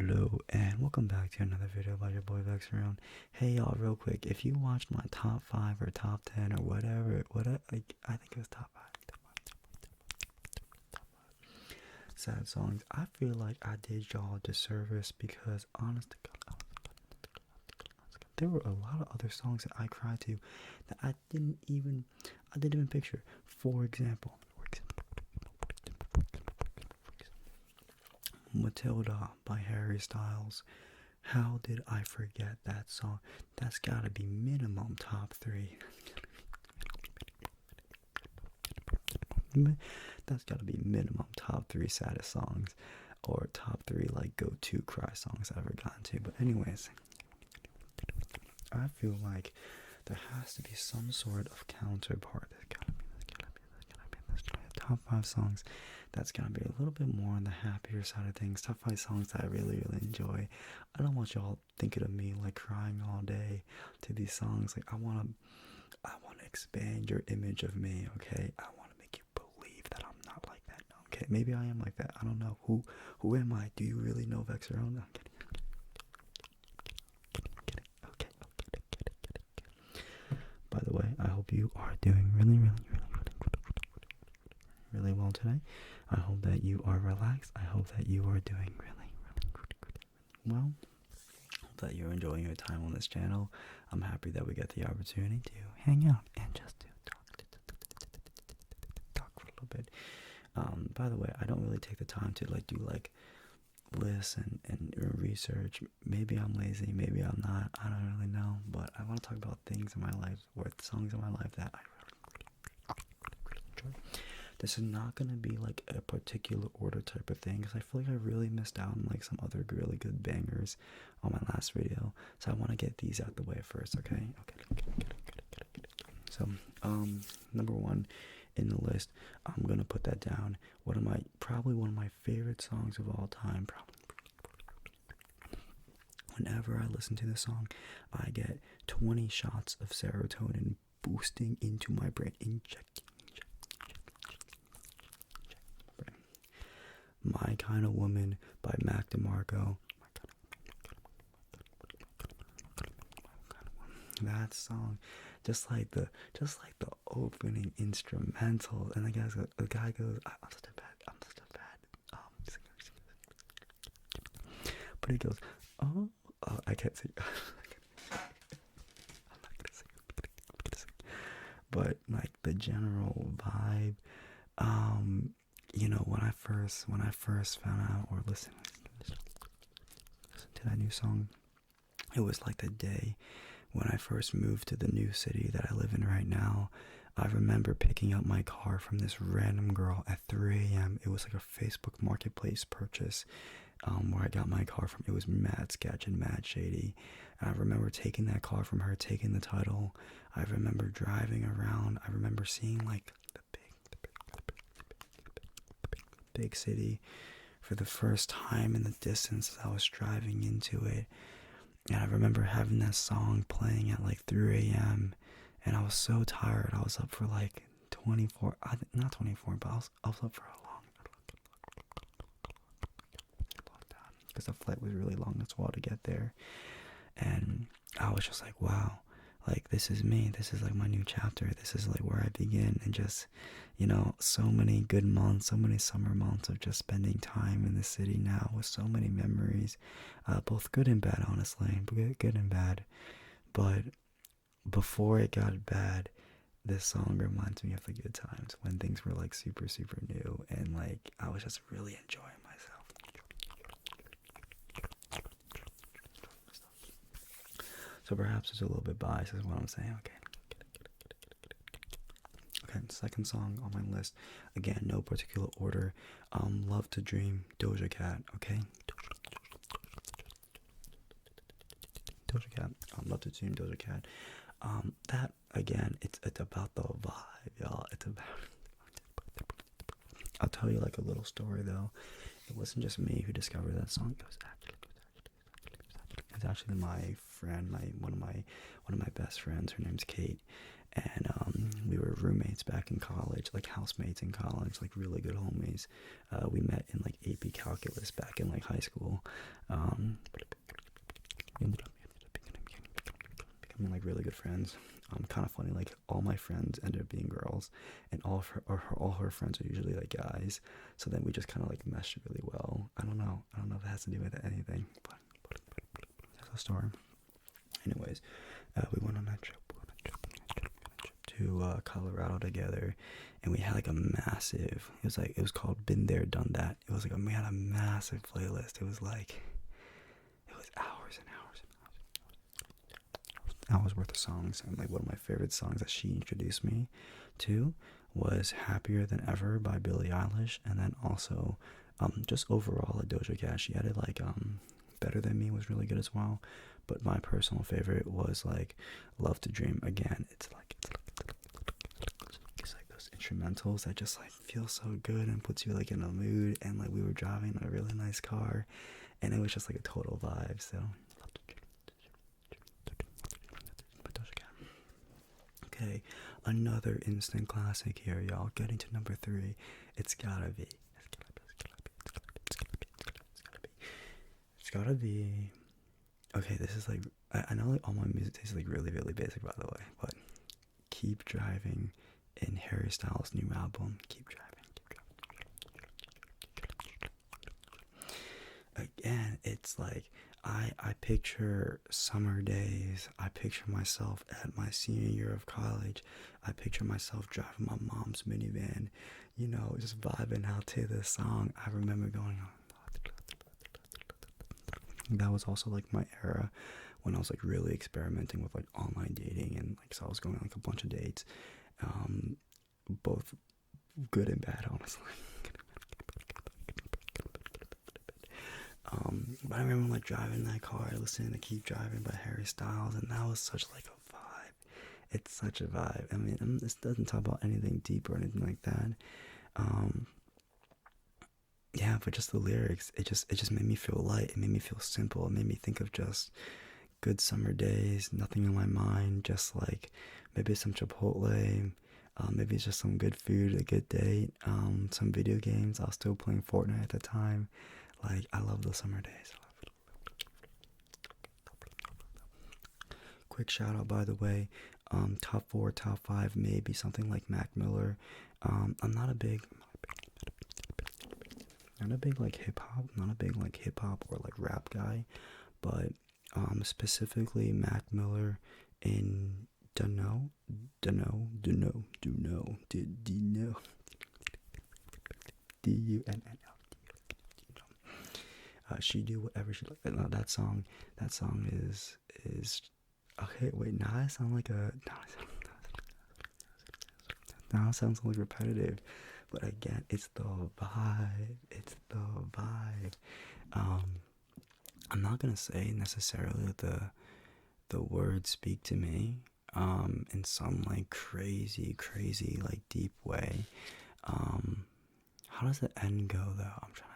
Hello and welcome back to another video by your boy Vexerone. Hey y'all, real quick, if you watched my top 5 or top 10 or whatever, like I think it was top 5, sad songs, I feel like I did y'all a disservice because honest to God, there were a lot of other songs that I cried to that I didn't even picture. For example, Matilda by Harry Styles. How did I forget that song? That's gotta be minimum top 3. That's gotta be minimum top 3 saddest songs, or top 3 like go-to cry songs I've ever gotten to. But anyways, I feel like there has to be some sort of counterpart. There's gotta be top 5 songs. That's gotta be a little bit more on the happier side of things. Top 5 songs that I really enjoy. I don't want y'all thinking of me like crying all day to these songs. Like I wanna expand your image of me, okay? I wanna make you believe that I'm not like that. Okay, maybe I am like that. I don't know. Who am I? Do you really know Vexerone? I'm kidding. Okay. By the way, I hope you are doing really well today. I hope that you are relaxed. I hope that you are doing really well. I hope that you're enjoying your time on this channel. I'm happy that we get the opportunity to hang out and just to talk for a little bit. By the way, I don't really take the time to do lists and research. Maybe I'm lazy, maybe I'm not. I don't really know, but I want to talk about things in my life, or songs in my life that I really enjoy. This is not going to be like a particular order type of thing, because I feel like I really missed out on like some other really good bangers on my last video. So I want to get these out the way first, okay? So, number 1 in the list, I'm going to put that down. Probably one of my favorite songs of all time. Whenever I listen to this song, I get 20 shots of serotonin boosting into my brain, injecting. My Kind of Woman by Mac DeMarco. That song, just like the opening instrumental, and the guy goes, I'm such a bad singer. But he goes, oh, I can't sing. I'm not gonna sing. But like the general vibe, when I first found out or listened to that new song, it was like the day when I first moved to the new city that I live in right now. I remember picking up my car from this random girl at 3 a.m. It was like a Facebook Marketplace purchase, where I got my car from. It was mad sketch and mad shady. And I remember taking that car from her, taking the title. I remember driving around. I remember seeing like the big city for the first time in the distance as I was driving into it. And I remember having that song playing at like 3 a.m. and I was so tired. I was up for like 24, not 24, but I was up for a long time because the flight was really long as well to get there. And I was just like, wow, like this is me. This is like my new chapter. This is like where I begin. And just, so many good months, so many summer months of just spending time in the city now with so many memories, both good and bad, honestly, good and bad. But before it got bad, this song reminds me of the good times when things were like super new, and like I was just really enjoying myself. So perhaps it's a little bit biased is what I'm saying. Okay, second song on my list, again, no particular order, Love to Dream, Doja Cat, okay? Doja Cat, Love to Dream, Doja Cat. That, again, it's about the vibe, y'all. I'll tell you like a little story though. It wasn't just me who discovered that song. It's actually my friend, one of my best friends. Her name's Kate, and we were roommates back in college, like housemates in college, like really good homies. We met in like AP Calculus back in like high school. We ended up becoming like really good friends. Kind of funny, like all my friends ended up being girls, and all her friends are usually like guys. So then we just kind of like meshed really well. I don't know if it has to do with anything, but that's the story. Anyways, we went on that trip. To Colorado together, and we had like a massive. It was called "Been There, Done That." It was like we had a massive playlist. It was hours and hours and hours worth of songs. And like one of my favorite songs that she introduced me to was "Happier Than Ever" by Billie Eilish, and then also just overall like Doja Cat. She added like "Better Than Me" was really good as well. But my personal favorite was like "Love to Dream." Again, it's like those instrumentals that just like feel so good and puts you like in a mood. And like we were driving a really nice car, and it was just like a total vibe. So okay, another instant classic here, y'all. Getting to number 3. It's gotta be. Okay, this is like, I know like all my music tastes like really, really basic, by the way, but Keep Driving in Harry Styles' new album. Keep Driving. Again, it's like, I picture summer days. I picture myself at my senior year of college. I picture myself driving my mom's minivan, you know, just vibing out to this song. I remember going on. That was also like my era when I was like really experimenting with like online dating, and like so I was going on like a bunch of dates, both good and bad, honestly. But I remember like driving that car, listening to "Keep Driving" by Harry Styles, and that was such like a vibe. It's such a vibe. I mean, this doesn't talk about anything deep or anything like that. Yeah, but just the lyrics, it just made me feel light. It made me feel simple. It made me think of just good summer days, nothing on my mind, just like maybe some Chipotle, maybe just some good food, a good date, some video games. I was still playing Fortnite at the time. Like, I love those summer days. Quick shout out, by the way, top 4, top 5, maybe something like Mac Miller. I'm not a big like hip hop or like rap guy, but specifically Mac Miller in Dunno. She do whatever she like. No, that song is okay. Wait, now I sound like a now it sounds like repetitive. But again, it's the vibe. It's the vibe. I'm not gonna say necessarily that the words speak to me in some like crazy like deep way. How does the end go though? I'm trying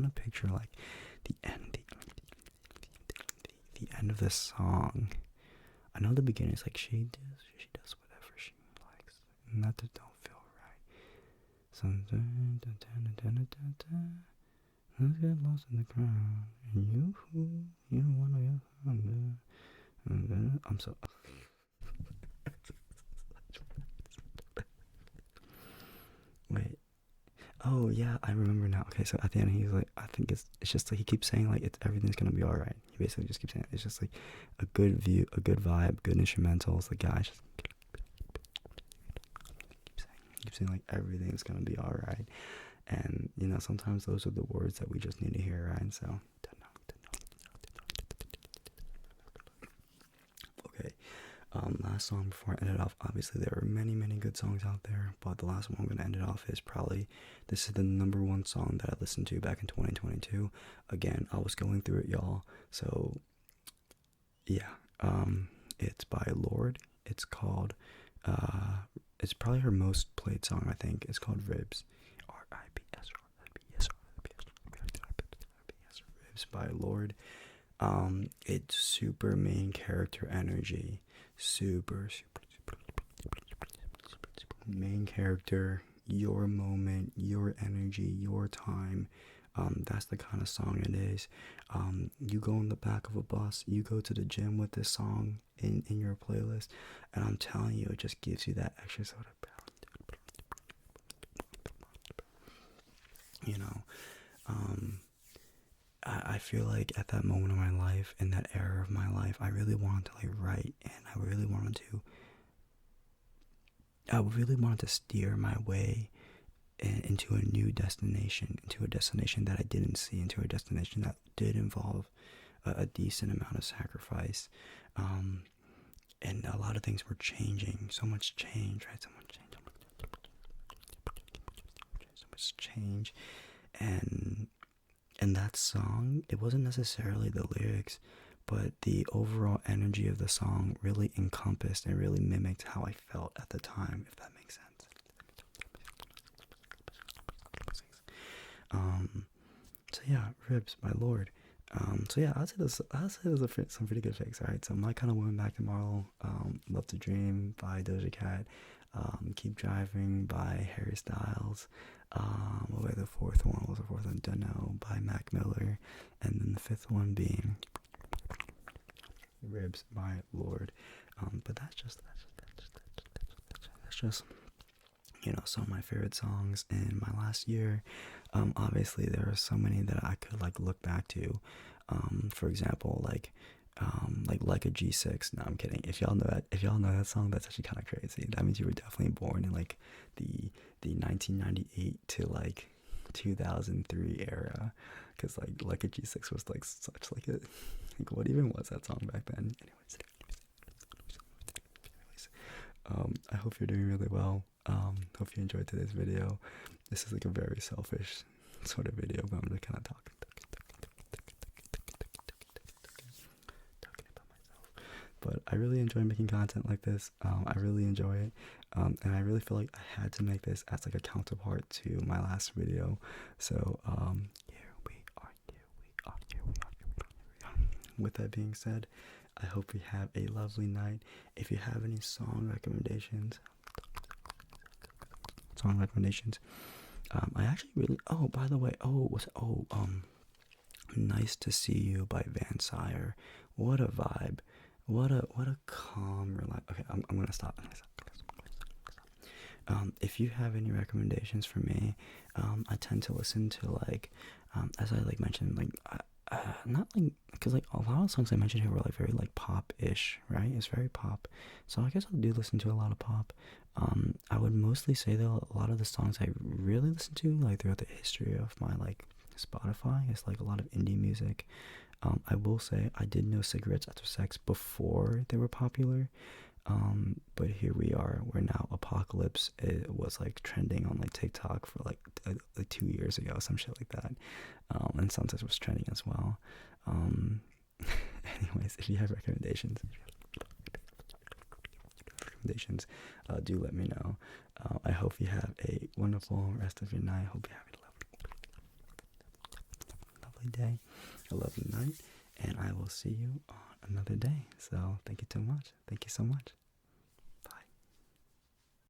to picture like the end the end of this song. I know the beginning is like she does whatever she likes, and that just don't feel right. Something let's get lost in the crowd, and you don't wanna I'm so wait. Oh yeah, I remember now. Okay, so at the end he's like, I think it's just like he keeps saying like everything's gonna be alright. He basically just keeps saying it's just like a good view, a good vibe, good instrumentals. The guy just keeps saying like everything's gonna be alright, and you know sometimes those are the words that we just need to hear, right? So okay. Last song before I end it off. Obviously, there are many good songs out there, but the last one I'm gonna end it off is probably this is the number 1 song that I listened to back in 2022. Again, I was going through it, y'all. So yeah, it's by Lorde. It's called it's probably her most played song. I think it's called Ribs. Ribs by Lorde. It's super main character energy. Super, main character, your moment, your energy, your time. That's the kind of song it is. You go in the back of a bus, you go to the gym with this song in your playlist, and I'm telling you, it just gives you that extra sort of balance. You know, I feel like at that moment of my life, in that era of my life, I really wanted to like write, and I really wanted to steer my way into a new destination, into a destination that I didn't see, into a destination that did involve a decent amount of sacrifice. And a lot of things were changing. So much change, right? So much change. And that song, it wasn't necessarily the lyrics, but the overall energy of the song really encompassed and really mimicked how I felt at the time, if that makes sense. So yeah, Ribs by Lord. So yeah, I'd say those are some pretty good picks. All right, so My Kind of Woman Back Tomorrow, Love to Dream by Doja Cat, Keep Driving by Harry Styles. What was the fourth one? Dunno by Mac Miller, and then the fifth one being Ribs by Lord. But that's just some of my favorite songs in my last year. Obviously there are so many that I could like look back to. For example, like a G6. No, I'm kidding. If y'all know that song, that's actually kind of crazy. That means you were definitely born in like the 1998 to like 2003 era, because like a G6 was like such like a like, what even was that song back then? Anyways, I hope you're doing really well. Hope you enjoyed today's video. This is like a very selfish sort of video, but I'm just kind of talking about myself. But I really enjoy making content like this. I really enjoy it, and I really feel like I had to make this as like a counterpart to my last video. So here we are. With that being said, I hope you have a lovely night. If you have any song recommendations, I actually really, by the way, Nice to See You by Van Sire. What a vibe. What a calm, okay, I'm gonna stop. If you have any recommendations for me, I tend to listen to like, as I like mentioned, like, not like, because like a lot of songs I mentioned here were like very like pop-ish, right? It's very pop, so I guess I do listen to a lot of pop. I would mostly say though, a lot of the songs I really listen to like throughout the history of my like Spotify is like a lot of indie music. I will say I did know Cigarettes After Sex before they were popular, but here we are. We're now Apocalypse. It was like trending on like TikTok for like 2 years ago, some shit like that. And Sunsets was trending as well. Anyways, if you have recommendations, do let me know. I hope you have a wonderful rest of your night. Hope you have a lovely day, a lovely night, and I will see you on another day. So thank you so much.